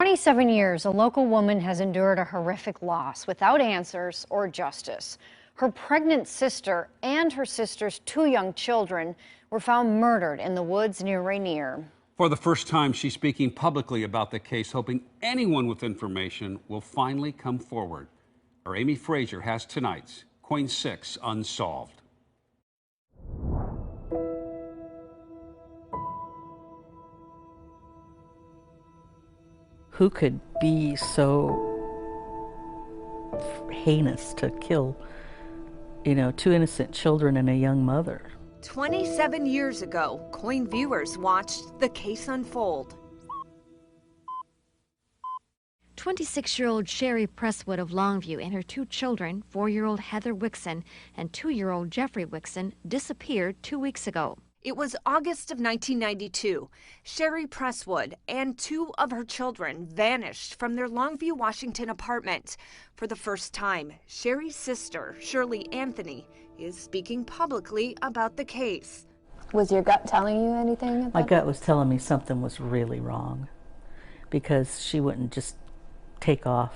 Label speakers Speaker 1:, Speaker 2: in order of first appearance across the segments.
Speaker 1: 27 years, a local woman has endured a horrific loss without answers or justice. Her pregnant sister and her sister's two young children were found murdered in the woods near Rainier.
Speaker 2: For the first time, she's speaking publicly about the case, hoping anyone with information will finally come forward. Our Amy Frazier has tonight's KOIN 6 Unsolved.
Speaker 3: Who could be so heinous to kill, two innocent children and a young mother?
Speaker 4: 27 years ago, KOIN viewers watched the case unfold.
Speaker 5: 26-year-old Sharri Presswood of Longview and her two children, 4-year-old Heather Wixson and 2-year-old Jeffrey Wixson, disappeared 2 weeks ago.
Speaker 4: It was August of 1992. Sharri Presswood and two of her children vanished from their Longview, Washington apartment. For the first time, Sharri's sister, Shirley Anthony, is speaking publicly about the case.
Speaker 6: Was your gut telling you anything about
Speaker 3: My gut was telling me something was really wrong, because she wouldn't just take off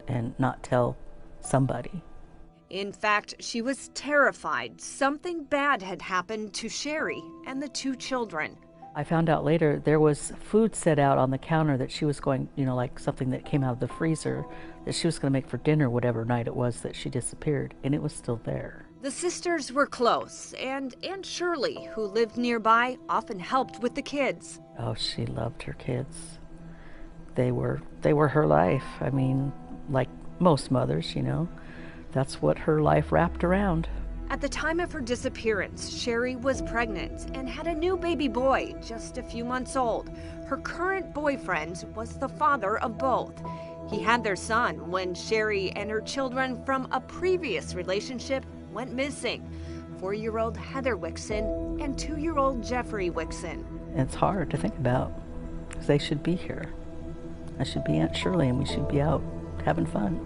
Speaker 3: and not tell somebody.
Speaker 4: In fact, she was terrified something bad had happened to Sharri and the two children.
Speaker 3: I found out later there was food set out on the counter that she was going, like something that came out of the freezer that she was going to make for dinner whatever night it was that she disappeared, and it was still there.
Speaker 4: The sisters were close, and Aunt Shirley, who lived nearby, often helped with the kids.
Speaker 3: Oh, she loved her kids. They were her life. I mean, like most mothers, That's what her life wrapped around.
Speaker 4: At the time of her disappearance, Sharri was pregnant and had a new baby boy, just a few months old. Her current boyfriend was the father of both. He had their son when Sharri and her children from a previous relationship went missing. 4-year-old Heather Wixson and 2-year-old Jeffrey Wixson.
Speaker 3: It's hard to think about, because they should be here. I should be Aunt Shirley and we should be out having fun.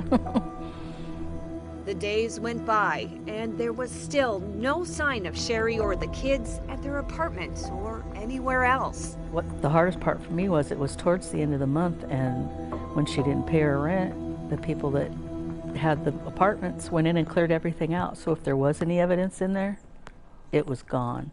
Speaker 4: The days went by, and there was still no sign of Sharri or the kids at their apartments or anywhere else.
Speaker 3: What the hardest part for me was it was towards the end of the month, and when she didn't pay her rent, the people that had the apartments went in and cleared everything out. So if there was any evidence in there, it was gone.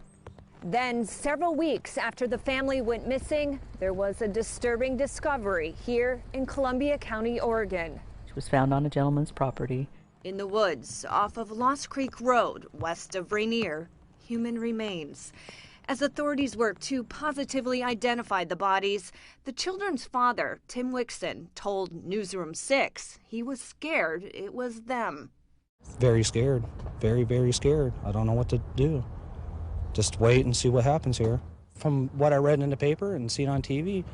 Speaker 4: Then, several weeks after the family went missing, there was a disturbing discovery here in Columbia County, Oregon.
Speaker 3: She was found on a gentleman's property.
Speaker 4: In the woods off of Lost Creek Road, west of Rainier, human remains. As authorities work to positively identify the bodies, the children's father, Tim Wixson, told Newsroom 6 he was scared it was them.
Speaker 7: Very scared. Very, very scared. I don't know what to do. Just wait and see what happens here. From what I read in the paper and seen on TV,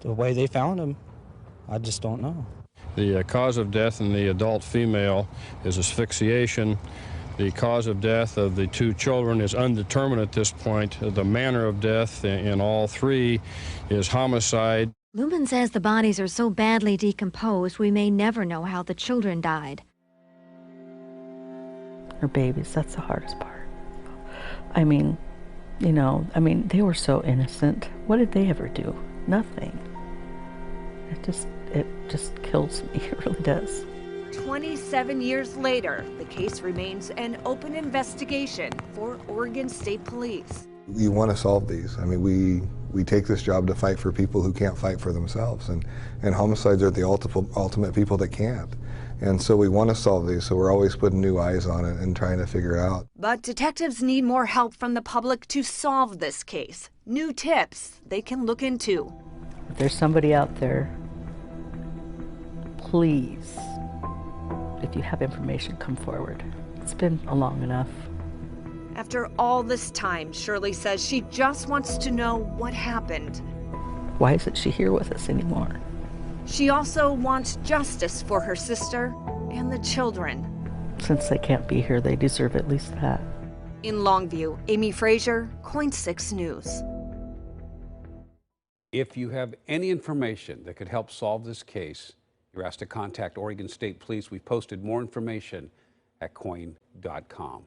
Speaker 7: the way they found him, I just don't know.
Speaker 8: The cause of death in the adult female is asphyxiation. The cause of death of the two children is undetermined at this point. The manner of death in all three is homicide.
Speaker 5: Lumen says the bodies are so badly decomposed we may never know how the children died.
Speaker 3: Her babies, that's the hardest part. I mean, they were so innocent. What did they ever do? Nothing. It just kills me, it really does.
Speaker 4: 27 years later, the case remains an open investigation for Oregon State Police.
Speaker 9: You want to solve these. I mean, we take this job to fight for people who can't fight for themselves, and homicides are the ultimate people that can't. And so we want to solve these, so we're always putting new eyes on it and trying to figure it out.
Speaker 4: But detectives need more help from the public to solve this case. New tips they can look into.
Speaker 3: If there's somebody out there, please, if you have information, come forward. It's been long enough.
Speaker 4: After all this time, Shirley says she just wants to know what happened.
Speaker 3: Why isn't she here with us anymore?
Speaker 4: She also wants justice for her sister and the children.
Speaker 3: Since they can't be here, they deserve at least that.
Speaker 4: In Longview, Amy Frazier, KOIN 6 News.
Speaker 2: If you have any information that could help solve this case, you're asked to contact Oregon State Police. We've posted more information at KOIN.com.